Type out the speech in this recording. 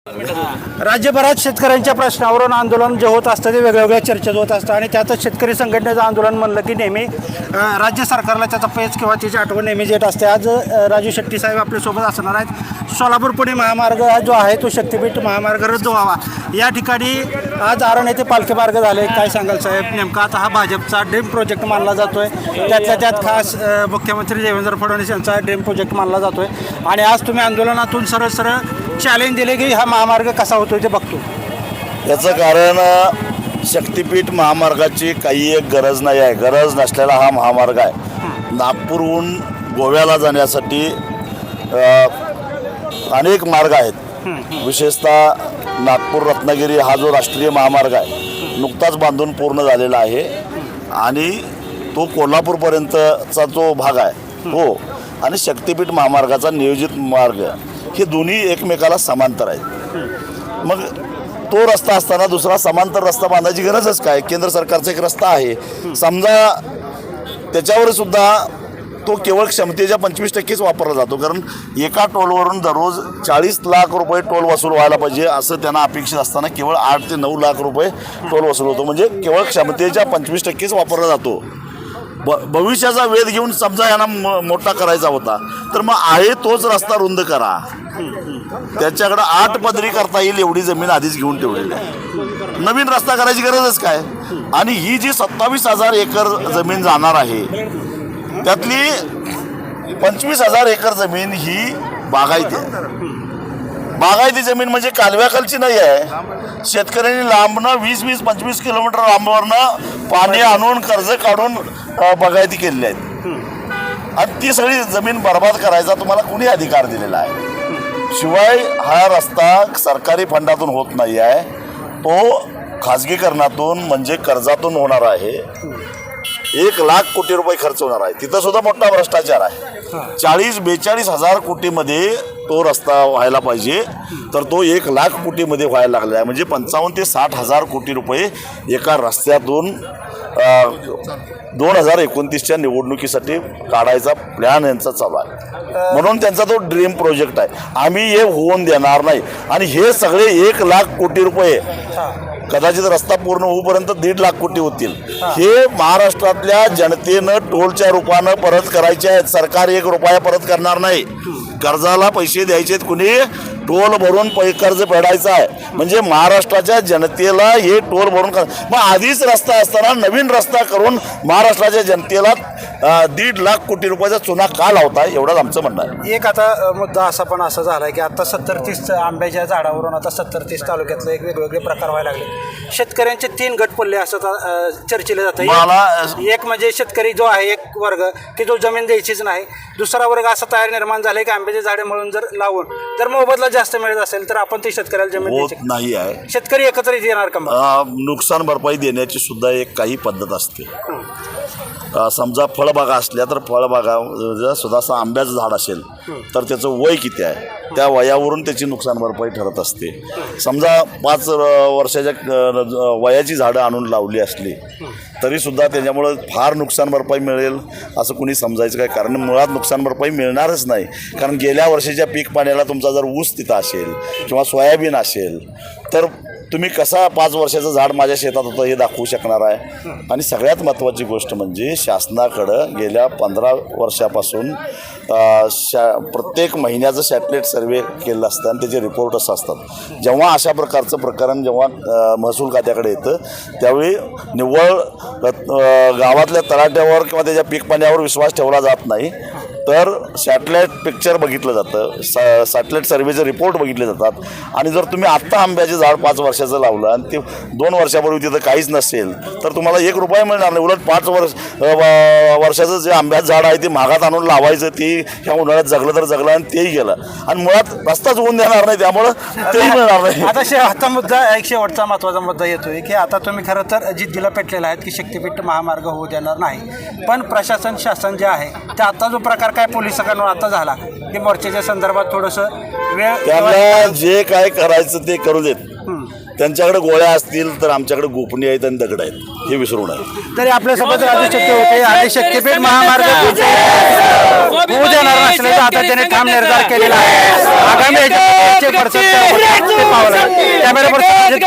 राज्यभरात शेतकऱ्यांच्या प्रश्नावरून आंदोलन जे होत असतं ते वेगवेगळ्या चर्चेत होत असतं आणि त्यातच शेतकरी संघटनेचं आंदोलन म्हणलं की नेहमी राज्य सरकारला त्याचा पेच किंवा त्याची आठवण नेहमीच येत असते. आज राजू शेट्टी साहेब आपल्यासोबत असणार आहेत. सोलापूर पुणे महामार्ग जो आहे तो शक्तीपीठ महामार्ग रद्द व्हावा या ठिकाणी आज आरण येथे पालखी मार्ग झाले. काय सांगाल साहेब, नेमका आता हा भाजपचा ड्रीम प्रोजेक्ट मानला जातोय, त्यातल्या त्यात खास मुख्यमंत्री देवेंद्र फडणवीस यांचा ड्रीम प्रोजेक्ट मानला जातोय आणि आज तुम्ही आंदोलनातून सरळ सरळ चॅलेंज दिले की हा महामार्ग कसा होतो ते बघतो. याचं कारण शक्तीपीठ महामार्गाची काही एक गरज नाही आहे. गरज नसलेला हा महामार्ग आहे. नागपूरहून गोव्याला जाण्यासाठी अनेक मार्ग आहेत. विशेषतः नागपूर रत्नागिरी हा जो राष्ट्रीय महामार्ग आहे नुकताच बांधून पूर्ण झालेला आहे आणि तो कोल्हापूरपर्यंतचा जो भाग आहे तो आणि शक्तीपीठ महामार्गाचा नियोजित मार्ग हे दोन्ही एकमेकाला समांतर आहेत. मग तो रस्ता असताना दुसरा समांतर रस्ता बांधायची गरजच काय? केंद्र सरकारचा एक रस्ता आहे समजा, त्याच्यावर सुद्धा तो केवळ क्षमतेच्या 25%च वापरला जातो. कारण एका टोलवरून दररोज 40 लाख रुपये टोल वसूल व्हायला पाहिजे असं त्यांना अपेक्षित असताना केवळ 8 ते 9 लाख रुपये टोल वसूल होतो. म्हणजे केवळ क्षमतेच्या 25%च वापरला जातो. भविष्याचा वेध घेऊन समजा यांना मोठा करायचा होता तर मग आहे तोच रस्ता रुंद करा. त्याच्याकडं 8 पदरी करता येईल एवढी जमीन आधीच घेऊन ठेवलेली आहे. नवीन रस्ता करायची गरजच काय? आणि ही जी 27,000 एकर जमीन जाणार आहे त्यातली 25,000 एकर जमीन ही बागायती आहे. बागायती जमीन म्हणजे कालव्याखालची नाही आहे. शेतकऱ्यांनी लांबनं 20-25 किलोमीटर लांबवरनं पाणी आणून कर्ज काढून बागायती केलेली आहेत आणि ती सगळी जमीन बर्बाद करायचा तुम्हाला कुणी अधिकार दिलेला आहे? शिवाय हा रस्ता सरकारी फंडातून होत नाही आहे, तो खाजगीकरणातून म्हणजे कर्जातून होणार आहे. 1 लाख कोटी रुपये खर्च होणार आहे. तिथं सुद्धा मोठा भ्रष्टाचार आहे. 40-42 हजार कोटीमध्ये तो रस्ता व्हायला पाहिजे तर तो 1 लाख कोटीमध्ये व्हायला लागला आहे. म्हणजे 55 ते 60 हजार कोटी रुपये एका रस्त्यातून 2029च्या निवडणुकीसाठी काढायचा प्लॅन यांचा चालू आहे. म्हणून त्यांचा तो ड्रीम प्रोजेक्ट आहे. आम्ही हे होऊन देणार नाही. आणि हे सगळे 1 लाख कोटी रुपये कदाचित रस्ता पूर्ण होईपर्यंत 1.5 लाख कोटी होतील. हे महाराष्ट्रातल्या जनतेनं टोलच्या रूपानं परत करायचे आहेत. सरकार 1 रुपया परत करणार नाही. कर्जाला पैसे द्यायचे आहेत कुणी? टोल भरून कर्ज फेडायचं आहे. म्हणजे महाराष्ट्राच्या जनतेला हे टोल भरून मग आधीच रस्ता असताना नवीन रस्ता करून महाराष्ट्राच्या जनतेला 1.5 लाख कोटी रुपयाचा चुना का लावताय एवढंच आमचं म्हणणं आहे. एक आता मुद्दा असा पण असा झाला आहे की आता 70-30 आंब्याच्या झाडावरून आता 70-30 तालुक्यातले एक वेगवेगळे प्रकार व्हायला लागले. शेतकऱ्यांचे 3 गट पडले असं चर्चेलं जातं. एक म्हणजे शेतकरी जो आहे एक वर्ग की जो जमीन द्यायचीच नाही. दुसरा वर्ग असा तयार निर्माण झाला की आंब्याचे झाडे म्हणून जर लावून जर मोबदला जास्त मिळत असेल तर आपण ते शेतकऱ्याला जमीन होत नाही आहे. शेतकरी एकत्रित येणार का? नुकसान भरपाई देण्याची सुद्धा एक काही पद्धत असते. समजा फळबागा असल्या तर फळबागा सुद्धा असं आंब्याचं झाड असेल तर त्याचं वय किती आहे त्या वयावरून त्याची नुकसान भरपाई ठरत असते. समजा 5 वर्षाच्या वयाची झाडं आणून लावली असली तरीसुद्धा त्याच्यामुळं फार नुकसान भरपाई मिळेल असं कुणी समजायचं काय? कारण मुळात नुकसान भरपाई मिळणारच नाही. कारण गेल्या वर्षाच्या पीक पाण्याला तुमचा जर ऊस तिथं असेल किंवा सोयाबीन असेल तर तुम्ही कसा 5 वर्षाचं झाड माझ्या शेतात होतं हे दाखवू शकणार आहे? आणि सगळ्यात महत्त्वाची गोष्ट म्हणजे शासनाकडं गेल्या 15 वर्षापासून प्रत्येक महिन्याचं सॅटेलाईट सर्वे केलेलं असतं आणि त्याचे रिपोर्टच असतात. जेव्हा अशा प्रकारचं प्रकरण जेव्हा महसूल खात्याकडे येतं त्यावेळी निव्वळ गावातल्या तलाट्यावर किंवा त्याच्या पीक पाण्यावर विश्वास ठेवला जात नाही तर सॅटेलाईट पिक्चर बघितलं जातं, सॅटेलाईट सर्वेचे रिपोर्ट बघितले जातात. आणि जर तुम्ही आत्ता आंब्याचे झाड 5 वर्षाचं लावलं आणि ते 2 वर्षापूर्वी तिथं काहीच नसेल तर तुम्हाला 1 रुपया मिळणार नाही. उलट 5 वर्षाचं जे आंब्याचं झाड आहे ते महागात आणून लावायचं, ते ह्या उन्हाळ्यात जगलं तर जगलं आणि तेही गेलं आणि मुळात रस्ताच होऊन देणार नाही त्यामुळं तेही मिळणार नाही. आता मुद्दा एक शेवटचा महत्त्वाचा मुद्दा येतोय की आता तुम्ही खरं तर जिद्दीला पेटलेला आहेत की शक्तीपीठ महामार्ग होऊ देणार नाही. पण प्रशासन शासन जे आहे ते आता जो प्रकार काय पोलिसांकडून आता झाला की मोर्चाच्या संदर्भात थोडंसं वेळ त्यांना जे काय करायचं ते करू देत. त्यांच्याकडे गोळ्या असतील तर आमच्याकडे गोपनीय आहेत आणि दगड आहेत, हे विसरू नये. तरी आपल्यासोबत राजू शेट्टी होते आणि शक्तीपीठ महामार्ग होऊ देणार नसल्याचा आता त्याने ठाम निर्धार केलेला आहे. आगामी याच्यात पावलं कॅमेरा पर्सन